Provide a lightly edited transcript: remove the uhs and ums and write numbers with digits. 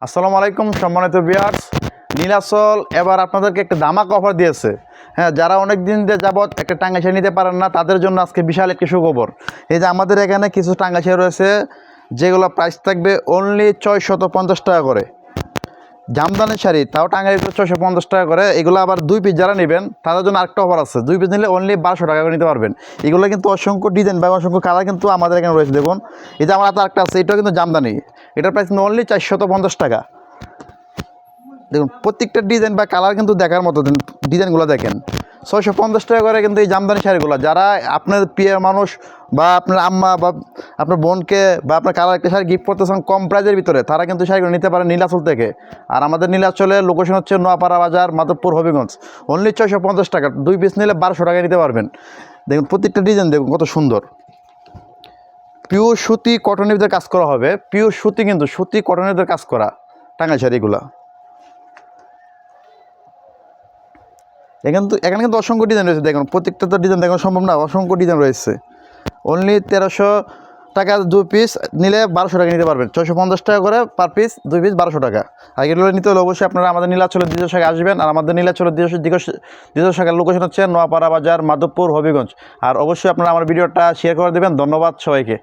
আসসালামু আলাইকুম সম্মানিত ভিউয়ার্স। নীলাচল এবার আপনাদেরকে একটা ধামাকা অফার দিয়েছে। হ্যাঁ, যারা অনেক দিন যাবত একটা টাঙ্গা শাড়ি নিতে পারেন না তাদের জন্য আজকে বিশাল একটি সুখবর। এই যে আমাদের এখানে কিছু টাঙ্গা শাড়ি রয়েছে যেগুলো প্রাইস থাকবে অনলি 650 টাকা করে। জামদানি শাড়ি তাও টাঙ্গাইল 650 টাকা করে। এগুলো আবার 2 পিস যারা নেবেন তাদের জন্য আরেকটা অফার আছে, 2 পিস নিলে অনলি 1200 টাকা করে নিতে পারবেন। এগুলো কিন্তু অসংখ্য ডিজাইন বা অসংখ্য কালার কিন্তু আমাদের এখানে রয়েছে। দেখুন এই যে আমার হাতে আরেকটা আছে, এটাও কিন্তু জামদানি, এটার প্রাইস কিন্তু অনলি 450 টাকা। দেখুন প্রত্যেকটা ডিজাইন বা কালার কিন্তু দেখার মতো, ডিজাইনগুলো দেখেন। 650 টাকা করে কিন্তু এই জামদানি শাড়িগুলো, যারা আপনার প্রিয় মানুষ বা আপনার আম্মা বা আপনার বোনকে বা আপনার কালার একটা শাড়ি গিফট করতেছেন কম প্রাইজের ভিতরে, তারা কিন্তু শাড়িগুলো নিতে পারেন নীলাচল থেকে। আর আমাদের নীলাচলের লোকেশন হচ্ছে নোয়াপাড়া বাজার, মাধবপুর, হবিগঞ্জ। অনলি 650 টাকা, 2 পিস নিলে 1200 টাকায় নিতে পারবেন। দেখুন প্রত্যেকটা ডিজাইন দেখুন কত সুন্দর। পিওর সুতি কটনের ভিতরে কাজ করা হবে, পিওর সুতি, কিন্তু সুতি কটনের ভিতরে কাজ করা টাঙ্গাইল শাড়িগুলো। এখানে কিন্তু অসংখ্য ডিজাইন রয়েছে। দেখুন প্রত্যেকটা তো ডিজাইন দেখানো সম্ভব না, অসংখ্য ডিজাইন রয়েছে। অনলি 1300 টাকা 2 পিস নিলে 1200 টাকা নিতে পারবেন। 650 টাকা করে পার পিস, 2 পিস 1200 টাকা। আর এগুলো নিতে হলে অবশ্যই আপনারা আমাদের নীলাচলের দ্বিতীয় শাখায় আসবেন। আর আমাদের নীলাচলের দ্বিতীয় শাখার লোকেশন হচ্ছে নোয়াপাড়া বাজার, মাধবপুর, হবিগঞ্জ। আর অবশ্যই আপনারা আমার ভিডিওটা শেয়ার করে দেবেন। ধন্যবাদ সবাইকে।